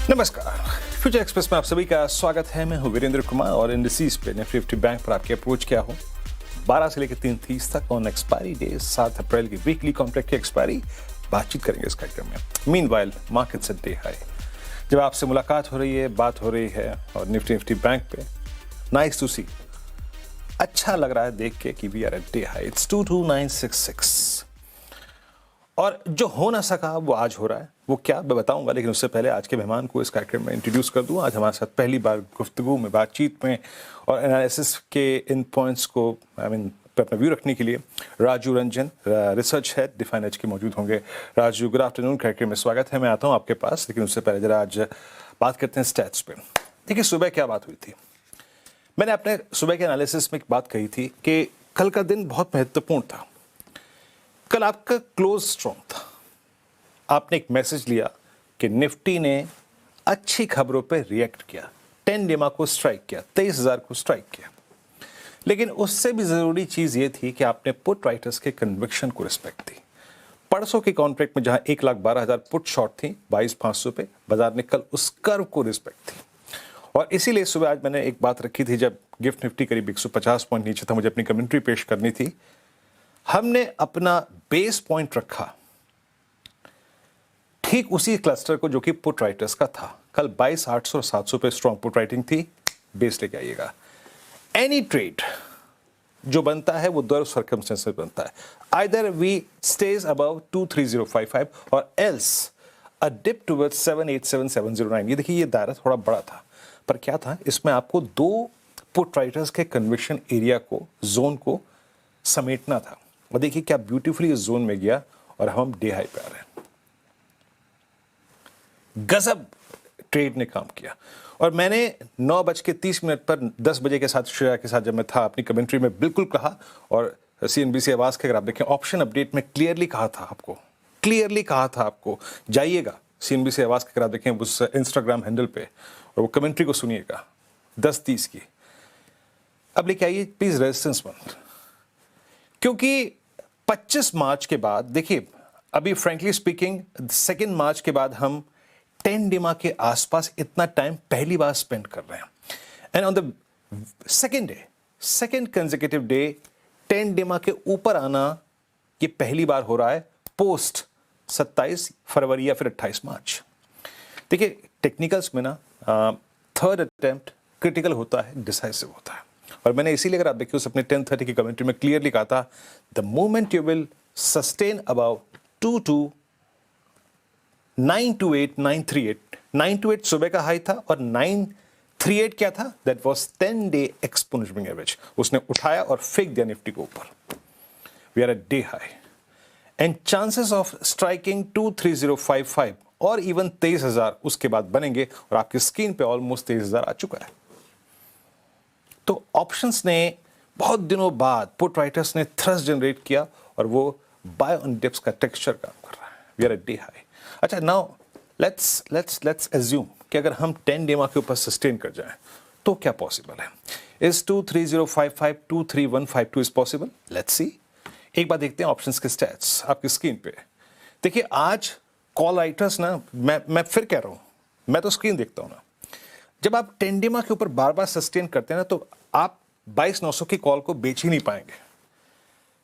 नमस्कार, future express में आप सभी का स्वागत है। मैं हूं वीरेंद्र कुमार और इंडिसेस पे निफ्टी बैंक पर आपकी अप्रोच क्या हो 12 से लेकर 3:30 तक ऑन एक्सपायरी डे 7 अप्रैल की वीकली कॉन्ट्रैक्ट की एक्सपायरी बातचीत करेंगे इस कार्यक्रम में। Meanwhile markets at day high. जब आपसे मुलाकात हो रही है, बात हो रही है और निफ्टी बैंक पे नाइस टू सी, अच्छा लग रहा है देख के कि we are at day high. It's 22966 और जो हो ना सका वो आज हो रहा है। वो क्या मैं बताऊंगा, लेकिन उससे पहले आज के मेहमान को इस कार्यक्रम में इंट्रोड्यूस कर दूं। आज हमारे साथ पहली बार गुफ्तगू में, बातचीत में और एनालिसिस के इन पॉइंट्स को अपना व्यू रखने के लिए Raju Ranjan, research head Define Edge के मौजूद होंगे। राजू, गुड आफ्टरनून, कार्यक्रम में स्वागत है। मैं आता हूँ आपके पास, लेकिन उससे पहले जरा आज बात करते हैं स्टैट्स पे। देखिए, सुबह क्या बात हुई थी। मैंने अपने सुबह के एनालिसिस में एक बात कही थी कि कल का दिन बहुत महत्वपूर्ण था। कल आपका क्लोज स्ट्रॉन्ग था। आपने एक मैसेज लिया कि निफ्टी ने अच्छी खबरों पे रिएक्ट किया, 10 डेमा को स्ट्राइक किया, 23,000 को स्ट्राइक किया। लेकिन उससे भी जरूरी चीज ये थी कि आपने पुट राइटर्स के कन्विक्शन को रिस्पेक्ट दी। परसों के कॉन्ट्रैक्ट में जहां 1,12,000 पुट शॉर्ट थी 22,500 पे, बाजार ने कल उस कर्व को रिस्पेक्ट दी। और इसीलिए सुबह आज मैंने एक बात रखी थी, जब गिफ्ट निफ्टी करीब 150 पॉइंट नीचे था, मुझे अपनी कमेंट्री पेश करनी थी। हमने अपना बेस पॉइंट रखा ठीक उसी क्लस्टर को जो कि पुट राइटर्स का था। कल 22,800 और 700 पे स्ट्रॉन्ग पुट राइटिंग थी। बेस लेके आइएगा। एनी ट्रेड जो बनता है वो दो सर्कमस्टेंस में बनता है। आइदर वी स्टेज अबव 23055 और एल्स अ डिप टुवर्ड्स 787709। ये देखिए, ये दायरा थोड़ा बड़ा था, पर क्या था, इसमें आपको दो पुट राइटर्स के कन्विक्शन एरिया को, जोन को समेटना था। और देखिए क्या ब्यूटीफुली इस जोन में गया और हम डे हाई पे आ रहे हैं। गजब ट्रेड ने काम किया। और मैंने 9:30 पर 10 बजे के साथ श्रेया के साथ जब मैं था, अपनी कमेंट्री में बिल्कुल कहा, और CNBC आवाज के अगर आप देखें ऑप्शन अपडेट में क्लियरली कहा था आपको जाइएगा CNBC आवाज के अगर आप देखें उस इंस्टाग्राम हैंडल पे और वो कमेंट्री को सुनिएगा 10:30 की। अब लेके आइए प्लीज रेजिस्टेंस वन, क्योंकि 25 मार्च के बाद देखिए, अभी फ्रैंकली स्पीकिंग 2 मार्च के बाद हम 10 डेमा के आसपास इतना टाइम पहली बार स्पेंड कर रहे हैं। And on the second consecutive day 10 डेमा के ऊपर आना ये पहली बार हो रहा है पोस्ट 27 फरवरी या फिर 28 मार्च। देखिए, टेक्निकल्स में ना थर्ड अटेम्प्ट क्रिटिकल होता है, डिसाइसिव होता है। और मैंने इसीलिए, अगर आप देखिए, उस अपने 10:30 की कमेंट्री में क्लियरली कहा था, the moment you will sustain about 928 सुबह का हाई था और 938 क्या था, that was 10 day exponential average. उसने उठाया और फेंक दिया निफ्टी को ऊपर। We are at day high and chances of striking 23055 और इवन 23,000 उसके बाद बनेंगे। और आपकी स्क्रीन पे ऑलमोस्ट 23,000 आ चुका है। तो ऑप्शंस ने बहुत दिनों बाद पुट राइटर्स ने थ्रस्ट जनरेट किया और वो बाय ऑन डिप्स का टेक्सचर काम कर रहा है। We are at day high. अच्छा, नाउ लेट्स एज्यूम कि अगर हम 10 डेमा के ऊपर सस्टेन कर जाएं तो क्या पॉसिबल है? Is 23055 23152 is possible? Let's see. एक बार देखते हैं ऑप्शंस के स्टैट्स आपकी स्क्रीन पे। देखिए, आज कॉल राइटर्स ना, मैं फिर कह रहा हूं, मैं तो स्क्रीन देखता हूं ना। जब आप 10 डेमा के ऊपर बार बार सस्टेन करते हैं ना, तो आप 22,900 की कॉल को बेच ही नहीं पाएंगे।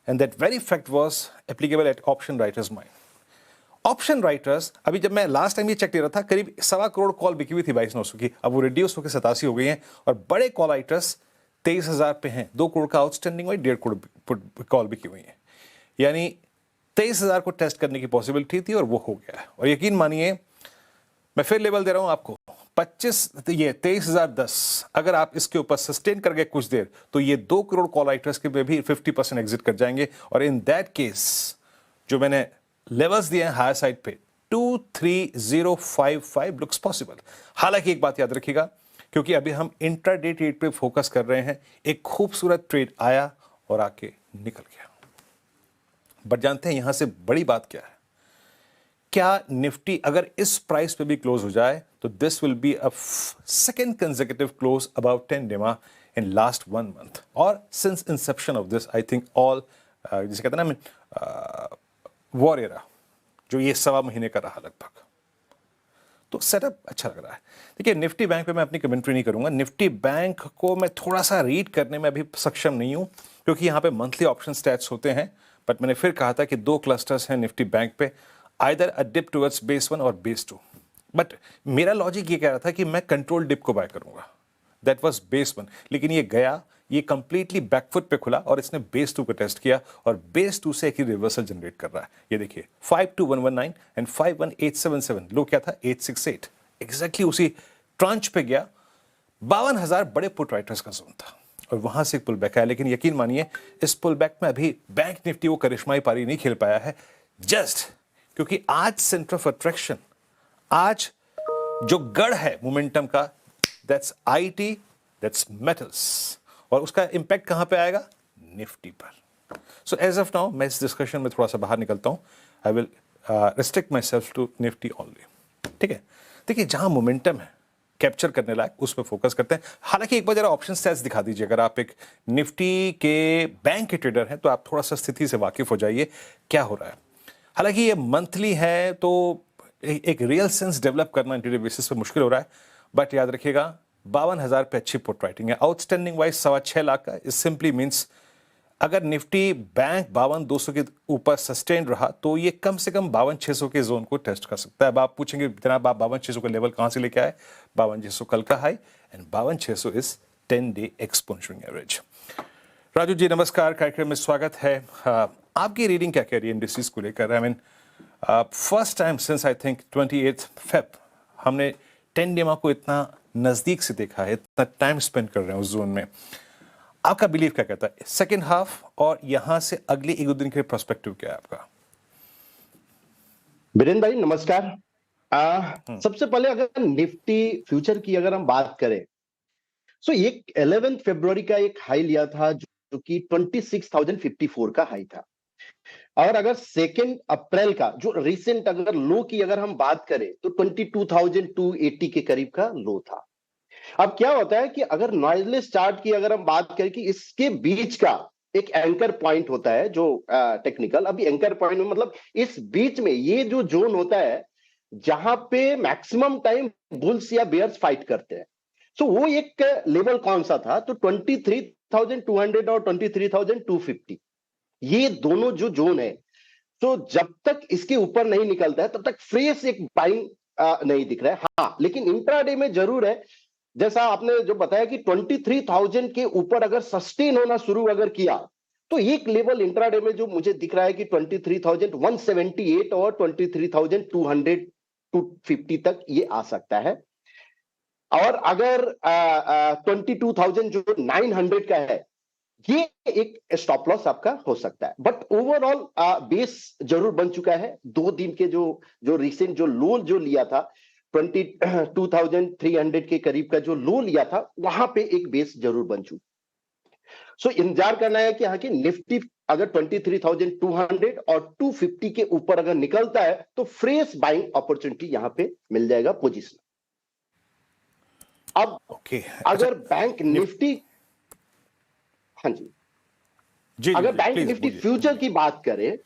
And that very fact was applicable at option writers mind. Option writers, अभी जब मैं लास्ट टाइम ये चेक ले रहा था, करीब 1.25 करोड़ कॉल बिकी हुई थी 22,900 की। अब वो रिड्यूस होकर 87 हो गई हैं और बड़े कॉल राइटर्स 23,000 पे हैं। 2 करोड़ का आउटस्टैंडिंग हुई, 1.5 करोड़ कॉल बिकी हुई है। यानी 23,000 को टेस्ट करने की पॉसिबिलिटी थी और वो हो गया है। और यकीन मानिए, मैं फिर लेवल दे रहा हूं आपको, 23,010 अगर आप इसके ऊपर सस्टेन कर गए कुछ देर, तो ये 2 करोड़ कॉल राइटर्स के भी 50% एग्जिट कर जाएंगे। और इन दैट केस जो मैंने लेवल्स दिए हैं हायर साइड पे, 23055 लुक्स पॉसिबल। हालांकि एक बात याद रखिएगा, क्योंकि अभी हम इंट्राडे ट्रेड पे फोकस कर रहे हैं, एक खूबसूरत ट्रेड आया और आके निकल गया। बट जानते हैं यहां से बड़ी बात क्या है? क्या निफ्टी अगर इस प्राइस पे भी क्लोज हो जाए तो this will be a second consecutive close about 10 डेमा इन लास्ट 1 मंथ और since Inception of this, I think all जिसे कहते हैं ना वॉर एरा, जो ये 1.25 महीने का रहा लगभग। तो सेटअप अच्छा लग रहा है। देखिए निफ्टी बैंक पे मैं अपनी कमेंट्री नहीं करूंगा, निफ्टी बैंक को मैं थोड़ा सा रीड करने में अभी सक्षम नहीं हूं क्योंकि यहाँ पे मंथली ऑप्शन स्टैट्स होते हैं। बट मैंने फिर कहा था कि दो क्लस्टर्स हैं निफ्टी बैंक पे, आइदर अ डिप टुवर्ड्स बेस 1 और बेस 2। बट मेरा लॉजिक ये कह रहा था कि मैं कंट्रोल डिप को बाय करूंगा, दैट वाज बेस 1, लेकिन ये गया, ये कंप्लीटली बैकफुट पे खुला और इसने बेस 2 को टेस्ट किया और बेस 2 से एक ही रिवर्सल जनरेट कर रहा है। ये देखिए 52119 एंड 51877, लो क्या था 868, एग्जैक्टली उसी ट्रांच पे गया। 52,000 बड़े पुट राइटर्स का जोन था और वहां से एक पुल बैक आया, लेकिन यकीन मानिए इस पुल बैक में अभी बैंक निफ्टी वो करिश्माई पारी नहीं खेल पाया है, जस्ट क्योंकि आज सेंटर ऑफ अट्रैक्शन, आज जो गढ़ है मोमेंटम का, दैट्स आईटी, दैट्स मेटल्स, और उसका इंपैक्ट कहां पे आएगा? निफ्टी पर। सो एज ऑफ नाउ मैं इस डिस्कशन में थोड़ा सा बाहर निकलता हूं, I will restrict myself to Nifty only. ठीक है, देखिए जहां मोमेंटम है कैप्चर करने लायक उस पर फोकस करते हैं। हालांकि एक बार जरा ऑप्शन स्टैट्स दिखा दीजिए, अगर आप एक निफ्टी के बैंक के ट्रेडर हैं तो आप थोड़ा सा स्थिति से वाकिफ हो जाइए क्या हो रहा है। हालांकि ये मंथली है तो एक रियल सेंस डेवलप करना इंटरडे बेसिस पे मुश्किल हो रहा है, बट याद रखिएगा 52,000 पे अच्छी पुट राइटिंग है। आउटस्टैंडिंग वाइज 6.25 लाख का, इस सिंपली मीन्स अगर निफ्टी बैंक 52,200 के ऊपर सस्टेन रहा तो ये कम से कम 52,600 के जोन को टेस्ट कर सकता है। अब आप पूछेंगे जनाब आप 52,600 का लेवल कहां से लेके आए? 52,600 कल का high and 52,600 is 10-day exponential average. Raju ji नमस्कार, कार्यक्रम में स्वागत है। आपकी रीडिंग क्या कह रही है इंडिसेस को लेकर? I mean first time since I think 28 Feb हमने 10 डेमा को इतना नजदीक से देखा है, इतना टाइम स्पेंड कर रहे हैं उस जोन में। आपका बिलीव क्या कहता है सेकेंड हाफ और यहां से अगले एक दो दिन के पर्सपेक्टिव क्या है आपका? बीरेन भाई नमस्कार। सबसे पहले अगर निफ्टी फ्यूचर की अगर हम बात करें तो एक 11 फरवरी का एक हाई लिया था जो कि 26,054 का हाई था, और अगर 2 अप्रैल का जो रिसेंट अगर लो की अगर हम बात करें तो 22,280 के करीब का लो था। अब क्या होता है कि अगर नॉइजलेस चार्ट की अगर हम बात करें कि इसके बीच का एक एंकर पॉइंट होता है जो टेक्निकल, अभी एंकर पॉइंट में मतलब इस बीच में ये जो जोन होता है जहां पे मैक्सिमम टाइम बुल्स या बेयर्स फाइट करते हैं, तो वो एक लेवल कौन सा था? तो 23,200 और 23,250, ये दोनों जो जोन है, तो जब तक इसके ऊपर नहीं निकलता है तब तक फ्रेश एक बाइंग नहीं दिख रहा है। हाँ, लेकिन इंट्राडे में जरूर है, जैसा आपने जो बताया कि 23,000 के ऊपर अगर सस्टेन होना शुरू अगर किया तो एक लेवल इंट्राडे में जो मुझे दिख रहा है कि 23,178 और 23,250 तक ये आ सकता है। और अगर 22,000 जो 900 का है, ये एक स्टॉप लॉस आपका हो सकता है। बट ओवरऑल बेस जरूर बन चुका है। 2 दिन के जो रिसेंट जो लो जो लिया था 22,300 के करीब का जो लो लिया था, वहां पे एक बेस जरूर बन चुका। सो इंतजार करना है कि यहाँ की निफ्टी अगर 23,200 और 250 के ऊपर अगर निकलता है तो फ्रेश बाइंग अपॉर्चुनिटी यहां पे मिल जाएगा पोजीशन। अब अगर बैंक निफ्टी, हाँ जी, अगर बैंक निफ्टी फ्यूचर की बात करें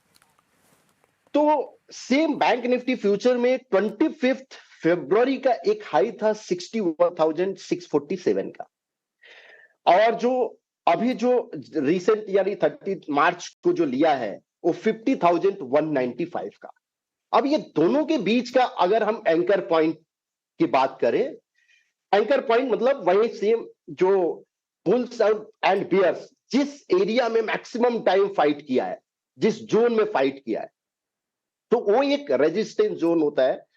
तो सेम बैंक निफ्टी फ्यूचर में 25 फरवरी का एक हाई था 61,647 का, और जो अभी जो रिसेंट यानी 30 मार्च को जो लिया है वो 50,195 का। अब ये दोनों के बीच का अगर हम एंकर पॉइंट की बात करें, एंकर पॉइंट मतलब वही सेम जो बुल्स एंड बियर्स जिस एरिया में मैक्सिमम टाइम फाइट किया है, जिस जोन में फाइट किया है, तो वो एक रेजिस्टेंस जोन होता है।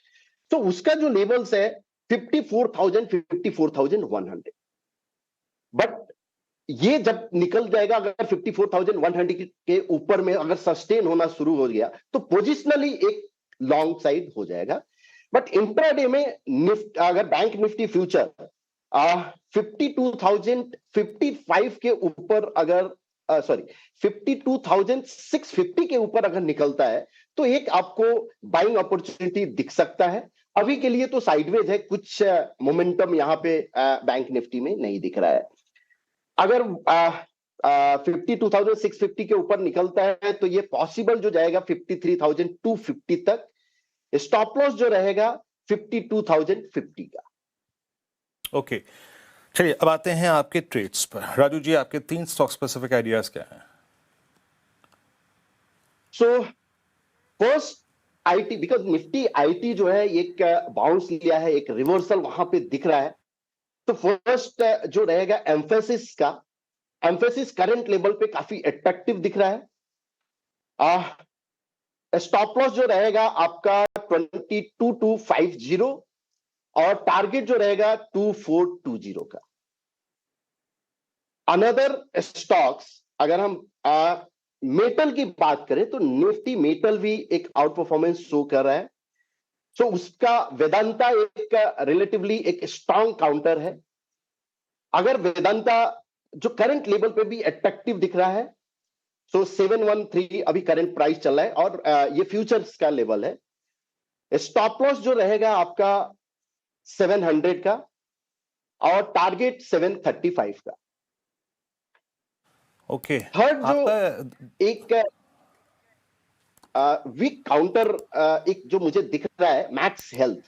तो उसका जो लेवल्स है 54,000 54,100। बट ये जब निकल जाएगा, अगर 54,100 के ऊपर में अगर सस्टेन होना शुरू हो गया तो पोजिशनली एक लॉन्ग साइड हो जाएगा। बट इंट्राडे में अगर बैंक निफ्टी फ्यूचर 52,055 के ऊपर अगर 52,650 के ऊपर अगर निकलता है तो एक आपको बाइंग अपॉर्चुनिटी दिख सकता है। अभी के लिए तो साइडवेज है, कुछ मोमेंटम यहां पे बैंक निफ्टी में नहीं दिख रहा है। अगर 52,650 के ऊपर निकलता है तो ये पॉसिबल जो जाएगा 53,250 तक। स्टॉप लॉस जो रहेगा 52,050 का। ओके, चलिए अब आते हैं आपके ट्रेड्स पर। राजू जी, आपके 3 स्टॉक स्पेसिफिक आइडियाज क्या हैं? So first IT, because Nifty IT जो है एक बाउंस लिया है, एक रिवर्सल वहां पे दिख रहा है। तो फर्स्ट जो रहेगा एम्फेसिस का, एम्फेसिस करंट लेवल पे काफी अट्रैक्टिव दिख रहा है। स्टॉप लॉस जो रहेगा आपका 22,250 और टारगेट जो रहेगा 2420 का। अनदर स्टॉक्स, अगर हम मेटल की बात करें तो निफ्टी मेटल भी एक आउट परफॉर्मेंस शो कर रहा है। सो उसका वेदांता एक रिलेटिवली एक स्ट्रांग काउंटर है। अगर वेदांता जो करंट लेवल पे भी अट्रैक्टिव दिख रहा है, सो 713 अभी करंट प्राइस चल रहा है और ये फ्यूचर्स का लेवल है। स्टॉप लॉस जो रहेगा आपका 700 का और टारगेट 735 का। ओके, थर्ड जो आपका एक वीक काउंटर एक जो मुझे दिख रहा है मैक्स हेल्थ,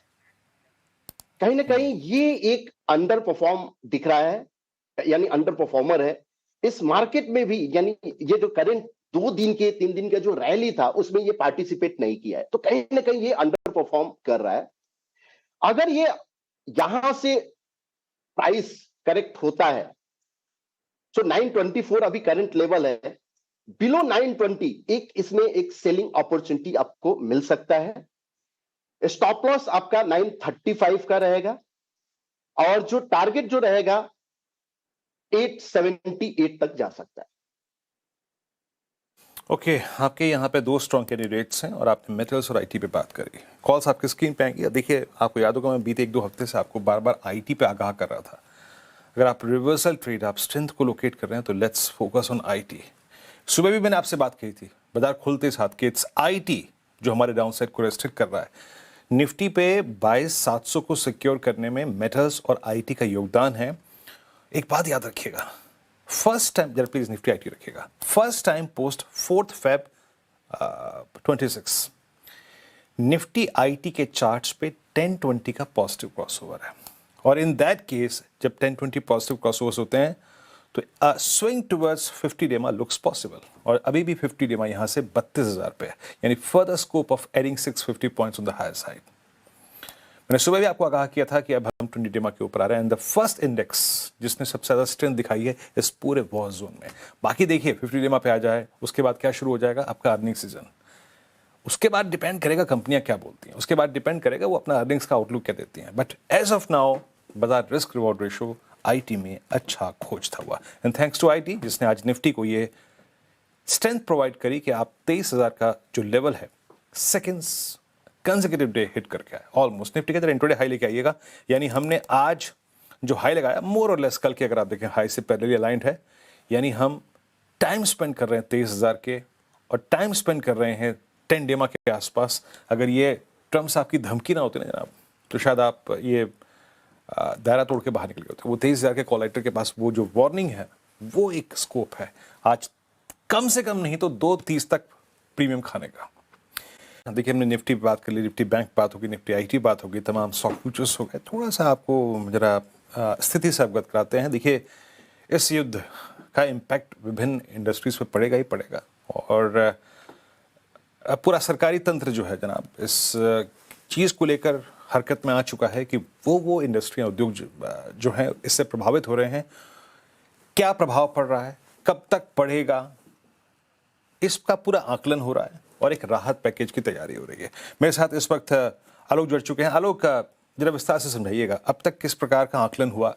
कहीं ना कहीं ये एक अंडर परफॉर्म दिख रहा है, यानी अंडर परफॉर्मर है इस मार्केट में भी। यानी ये जो करंट 2 दिन के 3 दिन का जो रैली था उसमें ये पार्टिसिपेट नहीं किया है, तो कहीं ना कहीं ये अंडर परफॉर्म कर रहा है। अगर ये यहां से प्राइस करेक्ट होता है, सो 924 अभी करंट लेवल है, बिलो 920 एक इसमें एक सेलिंग अपॉर्चुनिटी आपको मिल सकता है। स्टॉप लॉस आपका 935 का रहेगा और जो टारगेट जो रहेगा 878 तक जा सकता है। ओके, आपके यहाँ पे 2 स्ट्रॉन्ग कैंडिडेट्स हैं और आपने मेटल्स और आईटी पे बात करी। कॉल्स आपकी स्क्रीन पे आएंगी। देखिए, आपको याद होगा मैं बीते 1-2 हफ्ते से आपको बार बार आईटी पे आगाह कर रहा था। अगर आप रिवर्सल ट्रेड, आप स्ट्रेंथ को लोकेट कर रहे हैं तो लेट्स फोकस ऑन आईटी। सुबह भी मैंने आपसे बात कही थी बाजार खुलते साथ कि इट्स आईटी जो हमारे डाउनसाइड को रेस्ट्रिक्ट कर रहा है। निफ्टी पे 22,700 को सिक्योर करने में मेटल्स और आईटी का योगदान है। एक बात याद रखिएगा, फर्स्ट टाइम, जरा प्लीज निफ्टी आईटी रखिएगा, first time post 4 Feb 26 Nifty IT के चार्ट्स पे 1020 का पॉजिटिव क्रॉसओवर है। और इन दैट केस जब 1020 पॉजिटिव क्रॉसओवर्स होते हैं तो स्विंग टुवर्ड्स 50 डेमा लुक्स पॉसिबल। और अभी भी 50 डेमा यहां से 32,000 पे है, यानी further scope of adding 650 points on the higher side. मैंने सुबह भी आपको आगाह किया था कि अब हम 20 डेमा के ऊपर आ रहे हैं। एंड द फर्स्ट इंडेक्स जिसने सबसे ज्यादा स्ट्रेंथ दिखाई है इस पूरे वॉर जोन में। बाकी देखिए 50 डेमा पे आ जाए, उसके बाद क्या शुरू हो जाएगा आपका अर्निंग सीजन। उसके बाद डिपेंड करेगा कंपनियां क्या बोलती हैं, उसके बाद डिपेंड करेगा वो अपना अर्निंग्स का आउटलुक क्या देती हैं। बट एज ऑफ नाउ बाजार रिस्क रिवॉर्ड रेशो आईटी में अच्छा खोजता हुआ। एंड थैंक्स टू आईटी जिसने आज निफ्टी को ये स्ट्रेंथ प्रोवाइड करी कि आप 23,000 का जो लेवल है सेकेंड्स कंसेक्यूटिव डे हिट करके आए ऑलमोस्ट। निफ्टी के अंदर इंट्राडे हाई लेके आइएगा, यानी हमने आज जो हाई लगाया मोर और लेस कल के अगर आप देखें हाई से पैरेलली अलाइंड है। यानी हम टाइम स्पेंड कर रहे हैं 23,000 के और टाइम स्पेंड कर रहे हैं 10 डेमा के आसपास। अगर ये ट्रम्प साहब की धमकी ना होती ना जनाब, तो शायद आप ये दायरा तोड़ के बाहर निकल गए होते। वो 23,000 के कॉलेक्टर के पास वो जो वार्निंग है वो एक स्कोप है आज कम से कम नहीं तो 2.30 तक प्रीमियम खाने का। देखिए, हमने निफ्टी बात कर ली, निफ्टी बैंक बात होगी, निफ्टी आईटी बात होगी, तमाम स्टॉक फ्यूचर्स हो गए। थोड़ा सा आपको जरा स्थिति से अवगत कराते हैं। देखिए, इस युद्ध का इम्पैक्ट विभिन्न इंडस्ट्रीज पर पड़ेगा ही पड़ेगा और पूरा सरकारी तंत्र जो है जनाब इस चीज़ को लेकर हरकत में आ चुका है कि वो इंडस्ट्रियाँ, उद्योग जो हैं इससे प्रभावित हो रहे हैं। क्या प्रभाव पड़ रहा है, कब तक पड़ेगा, इसका पूरा आकलन हो रहा है और एक राहत पैकेज की तैयारी हो रही है। मेरे साथ इस वक्त आलोक जुड़ चुके हैं। आलोक, जरा विस्तार से समझाइएगा, अब तक किस प्रकार का आकलन हुआ,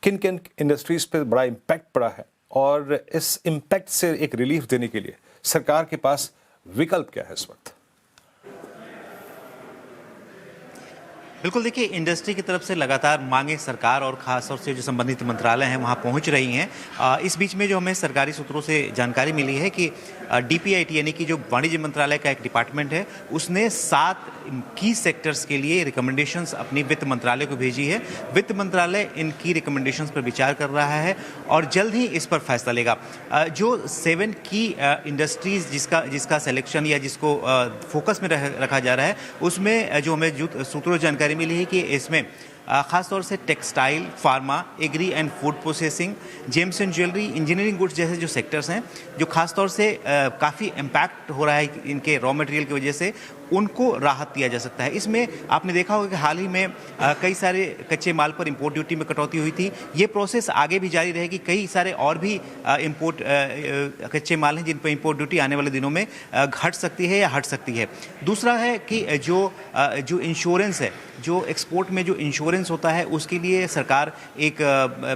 किन किन इंडस्ट्रीज पे बड़ा इम्पैक्ट पड़ा है और इस इम्पैक्ट से एक रिलीफ देने के लिए सरकार के पास विकल्प क्या है इस वक्त? बिल्कुल, देखिए, इंडस्ट्री की तरफ से लगातार मांगे सरकार और खासतौर से जो संबंधित मंत्रालय हैं वहाँ पहुँच रही हैं। इस बीच में जो हमें सरकारी सूत्रों से जानकारी मिली है कि डीपीआईटी यानी कि जो वाणिज्य मंत्रालय का एक डिपार्टमेंट है उसने 7 की सेक्टर्स के लिए रिकमेंडेशंस अपनी वित्त मंत्रालय को भेजी है। वित्त मंत्रालय इन की रिकमेंडेशंस पर विचार कर रहा है और जल्द ही इस पर फैसला लेगा। जो 7 की इंडस्ट्रीज जिसका सिलेक्शन या जिसको फोकस में रखा जा रहा है उसमें जो हमें सूत्रों जानकारी जानकारी मिली है कि इसमें खासतौर से textile, pharma, agri and food processing, gems and jewellery, engineering goods जैसे जो सेक्टर्स हैं जो खासतौर से काफ़ी इम्पैक्ट हो रहा है इनके रॉ मटेरियल की वजह से, उनको राहत दिया जा सकता है। इसमें आपने देखा होगा कि हाल ही में कई सारे कच्चे माल पर इंपोर्ट ड्यूटी में कटौती हुई थी। ये प्रोसेस आगे भी जारी रहेगी। कई सारे और भी इंपोर्ट कच्चे माल हैं जिन पर इंपोर्ट ड्यूटी आने वाले दिनों में घट सकती है या हट सकती है। दूसरा है कि जो इंश्योरेंस है, जो एक्सपोर्ट में जो इंश्योरेंस होता है, उसके लिए सरकार एक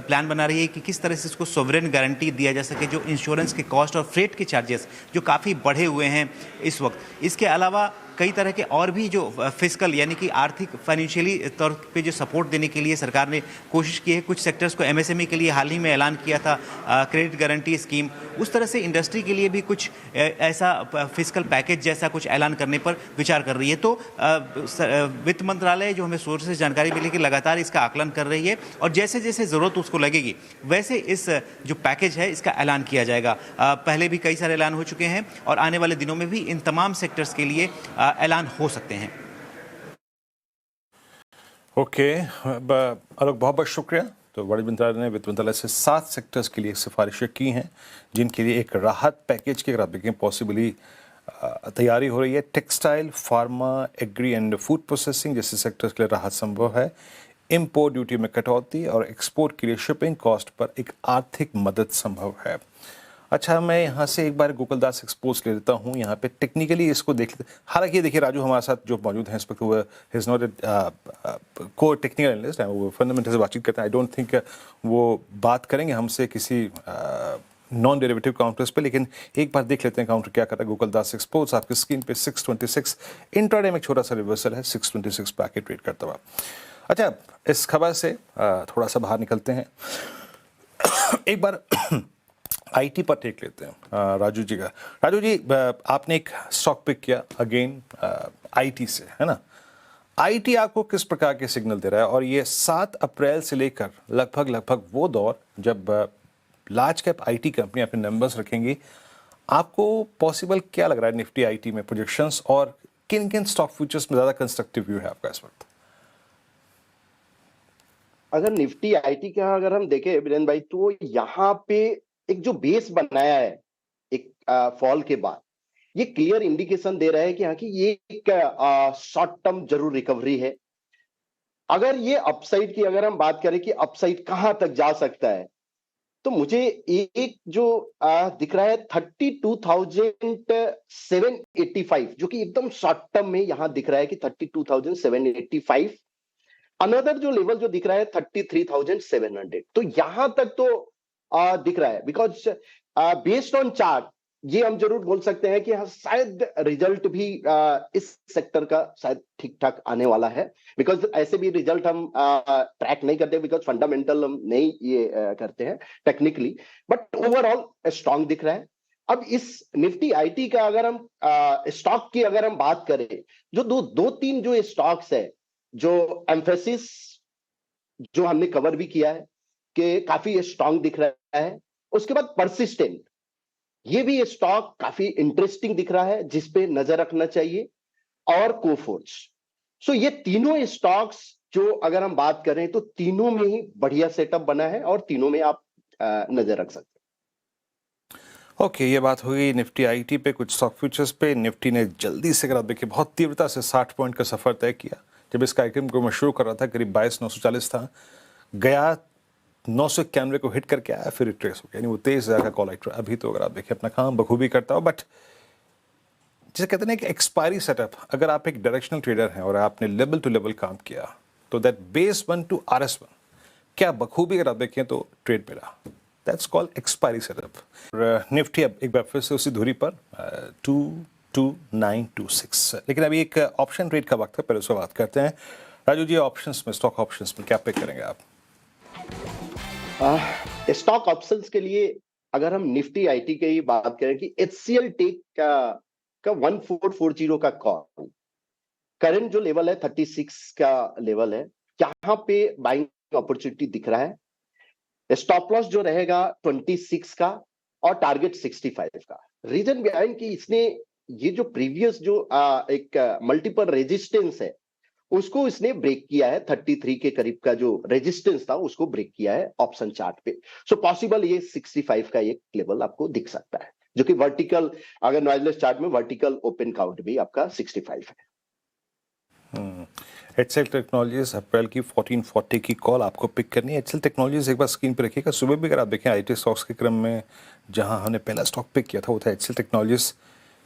प्लान बना रही है कि किस तरह से इसको सॉवरेन गारंटी दिया जा सके, जो इंश्योरेंस के कॉस्ट और फ्रेट के चार्जेस जो काफ़ी बढ़े हुए हैं इस वक्त। इसके अलावा कई तरह के और भी जो फिस्कल यानी कि आर्थिक फाइनेंशियली तौर पे जो सपोर्ट देने के लिए सरकार ने कोशिश की है। कुछ सेक्टर्स को एमएसएमई के लिए हाल ही में ऐलान किया था क्रेडिट गारंटी स्कीम। उस तरह से इंडस्ट्री के लिए भी कुछ ऐसा फिस्कल पैकेज जैसा कुछ ऐलान करने पर विचार कर रही है। तो वित्त मंत्रालय जो हमें सोर्स से जानकारी मिली कि लगातार इसका आकलन कर रही है और जैसे जैसे ज़रूरत उसको लगेगी वैसे इस जो पैकेज है इसका ऐलान किया जाएगा। पहले भी कई सारे ऐलान हो चुके हैं और आने वाले दिनों में भी इन तमाम सेक्टर्स के लिए ऐलान हो सकते हैं। ओके, आलोक बहुत बहुत शुक्रिया। तो वाणिज्य मंत्रालय ने वित्त मंत्रालय से 7 सेक्टर्स के लिए सिफारिशें की हैं जिनके लिए एक राहत पैकेज की अगर आप देखें पॉसिबली तैयारी हो रही है। Textile, pharma, agri and food processing जैसे सेक्टर्स के लिए राहत संभव है। इंपोर्ट ड्यूटी में कटौती और एक्सपोर्ट के लिए शिपिंग कॉस्ट पर एक आर्थिक मदद संभव है। अच्छा, मैं यहाँ से एक बार गोकुलदास एक्सपोज कर देता हूँ। यहाँ पे टेक्निकली इसको देख लेते। हालांकि देखिए राजू हमारे साथ जो मौजूद हैं इस वक्त वो इज़ नॉट को टेक्निकल एनालिस्ट है, वो फंडामेंटल से बातचीत करते हैं। आई डोंट थिंक वो बात करेंगे हमसे किसी नॉन डेरिवेटिव काउंटर्स पे, लेकिन एक बार देख लेते हैं काउंटर क्या कर रहा है। गोकुलदास एक्सपोज आपकी स्क्रीन पे 626 इंट्राडे में एक छोटा सा रिवर्सल है, 626 पे आके ट्रेड करता हुआ। अच्छा, इस खबर से थोड़ा सा बाहर निकलते हैं। एक बार आईटी पर टेक लेते हैं राजू जी का। राजू जी, आपने एक स्टॉक पिक किया अगेन आईटी से, है ना? आईटी आपको किस प्रकार के सिग्नल दे रहा है? और ये 7 अप्रैल से लेकर लगभग वो दौर जब लार्ज कैप आईटी कंपनी अपने नंबर्स रखेंगी, आपको पॉसिबल क्या लग रहा है निफ्टी आईटी में प्रोजेक्शंस, और किन किन स्टॉक फ्यूचर्स में ज़्यादा कंस्ट्रक्टिव व्यू है आपका इस वक्त? अगर निफ्टी आईटी का अगर हम देखें वीरेंद्र भाई, तो यहाँ पे एक जो बेस बनाया है एक फॉल के बाद, ये क्लियर इंडिकेशन दे रहा है कि हाँ कि ये एक शॉर्ट टर्म जरूर रिकवरी है। अगर ये अपसाइड की अगर हम बात करें कि अपसाइड कहां तक जा सकता है, तो मुझे एक जो दिख रहा है 32,785, जो कि एकदम शॉर्ट टर्म में यहां दिख रहा है कि 32,785। अनदर जो लेवल जो दिख रहा है 33,700। तो यहां तक तो दिख रहा है, बिकॉज बेस्ड ऑन चार्ट ये हम जरूर बोल सकते हैं कि हाँ शायद रिजल्ट भी इस सेक्टर का शायद ठीक ठाक आने वाला है। बिकॉज ऐसे भी रिजल्ट हम ट्रैक नहीं करते, बिकॉज फंडामेंटल हम नहीं ये करते हैं टेक्निकली, बट ओवरऑल स्ट्रांग दिख रहा है। अब इस निफ्टी आईटी का अगर हम स्टॉक की अगर हम बात करें, जो दो तीन जो स्टॉक्स है जो एम्फेसिस जो हमने कवर भी किया है कि काफी स्ट्रांग दिख रहा है। उसके बाद परसिस्टेंट, ये भी स्टॉक काफी इंटरेस्टिंग दिख रहा है जिसपे नजर रखना चाहिए, और कोफोर्ज। सो ये तीनों स्टॉक्स जो अगर हम बात करें तो तीनों में ही बढ़िया सेटअप बना है और तीनों में आप नजर रख सकते हैं। ओके, ये बात हुई निफ्टी आईटी पे। कुछ स्टॉक फ्यूचर्स पे निफ्टी ने जल्दी से अगर आप देखिए बहुत तीव्रता से 60 पॉइंट का सफर तय किया। जब इस कार्यक्रम को मैं शुरू कर रहा था करीब 22,940 था, गया 991 को हिट करके आया, फिर रिट्रेस हो गया, यानी वो तेज का कॉल एक्टर। अभी तो अगर आप देखिए अपना काम बखूबी करता हो, बट जिसे कहते हैं कि एक्सपायरी सेटअप, अगर आप एक डायरेक्शनल ट्रेडर हैं और आपने लेवल टू लेवल काम किया तो दैट बेस 1 टू RS1 क्या बखूबी अगर आप देखें तो ट्रेड मिला, that's called expiry setup. Nifty अब एक बार फिर से उसी धुरी पर 22926, लेकिन अभी एक ऑप्शन ट्रेड का वक्त है, पहले उससे बात करते हैं। राजू जी, ऑप्शंस में, स्टॉक ऑप्शंस में क्या पिक करेंगे आप? स्टॉक ऑप्शंस के लिए अगर हम निफ्टी आईटी की ही बात करें कि HCL टेक का 1440 का कॉल, करंट जो लेवल है 36 का लेवल है, यहाँ पे बाइंग अपॉर्चुनिटी दिख रहा है। स्टॉप लॉस जो रहेगा 26 का और टारगेट 65 का। रीजन बिहाइंड कि इसने ये जो प्रीवियस जो एक मल्टीपल रेजिस्टेंस है उसको इसने ब्रेक किया है, 33 के करीब का जो रेजिस्टेंस था उसको ब्रेक किया है ऑप्शन चार्ट पे। सो पॉसिबल ये 65 का एक लेवल आपको दिख सकता है, जो कि वर्टिकल, अगर नॉइजलेस चार्ट में वर्टिकल ओपन काउंट भी आपका 65 है। एचएल टेक्नोलॉजीज अप्रैल की 1440 की कॉल आपको पिक करनी है। एचएल टेक्नोलॉजीज एक बार स्क्रीन पे रखिएगा। सुबह भी अगर आप देखें आईटी स्टॉक्स के क्रम में जहां हमने पहला स्टॉक पिक किया था वो था एचएल टेक्नोलॉजीज।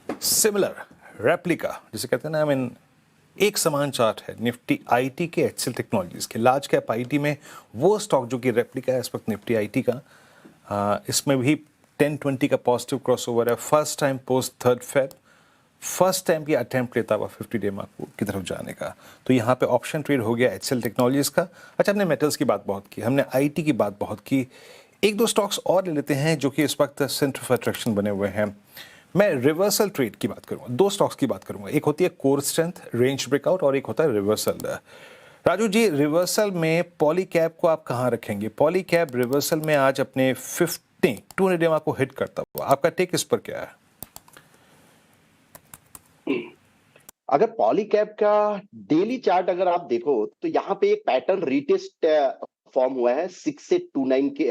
सिमिलर रेप्लिका जिसे कहते हैं ना, आई मीन एक समान चार्ट है निफ्टी आईटी के एचएल टेक्नोलॉजीज के। लार्ज कैप आईटी में वो स्टॉक जो कि रेप्लिका है इस वक्त निफ्टी आईटी का, इसमें भी 1020 का पॉजिटिव क्रॉसओवर है। First time post 3 Feb, first time की अटेम्प्ट लेता हुआ 50 डे मार्क की तरफ जाने का। तो यहाँ पे ऑप्शन ट्रेड हो गया एचएल टेक्नोलॉजीज का। अच्छा, हमने मेटल्स की बात बहुत की, हमने आईटी की बात बहुत की, एक दो स्टॉक्स और ले लेते हैं जो कि इस वक्त सेंटर ऑफ अट्रैक्शन बने हुए हैं। मैं रिवर्सल ट्रेड की बात करूंगा, दो स्टॉक्स की बात करूंगा। एक होती है कोर स्ट्रेंथ रेंज ब्रेकआउट और एक होता है रिवर्सल। राजू जी, रिवर्सल में पॉली कैप को आप कहाँ रखेंगे? पॉली कैप रिवर्सल में आज अपने 200 डे मार्क को हिट करता हुआ, आपका टेक इस पर क्या है? अगर पॉलीकैब का डेली चार्ट अगर आप देखो तो यहाँ पे एक पैटर्न रीटेस्ट फॉर्म हुआ है 6829 के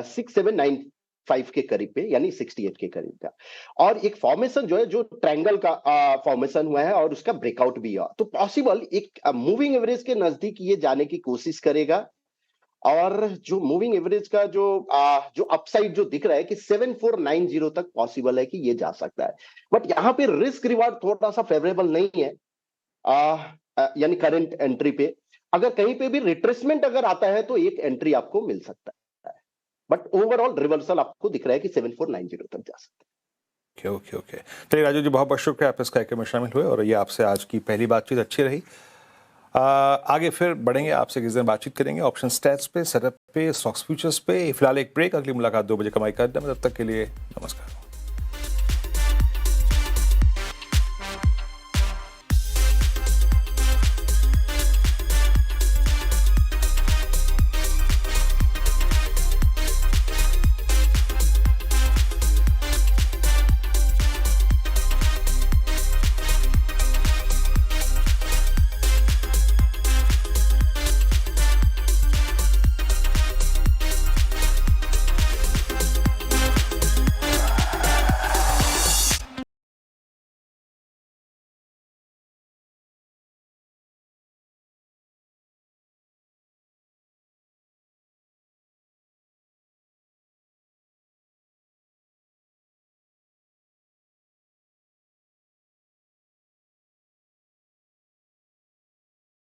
6795 के करीब पे, यानी 68 के करीब का, और एक फॉर्मेशन जो है जो ट्रायंगल का फॉर्मेशन हुआ है और उसका ब्रेकआउट भी हुआ। तो पॉसिबल एक मूविंग एवरेज के नजदीक ये जाने की कोशिश करेगा, और जो मूविंग एवरेज का जो अपसाइड जो दिख रहा है कि 7490 तक पॉसिबल है कि ये जा सकता है। बट यहाँ पे रिस्क रिवार्ड थोड़ा सा फेवरेबल नहीं है, यानी करंट एंट्री पे। अगर कहीं पे भी रिट्रेसमेंट अगर आता है तो एक एंट्री आपको मिल सकता है, बट ओवरऑल रिवर्सल आपको दिख रहा है कि 7490 तक जा सकता है। ओके। चलिए राजू जी, बहुत बहुत शुक्रिया आप इस कार्यक्रम में शामिल हुए, और ये आपसे आज की पहली बातचीत अच्छी रही। आगे फिर बढ़ेंगे, आपसे किस दिन बातचीत करेंगे ऑप्शन स्टैट्स पे, सेटअप पे, स्टॉक्स फ्यूचर्स पे। फिलहाल एक ब्रेक, अगली मुलाकात 2 बजे कमाई का अड्डा में। तब तक के लिए नमस्कार।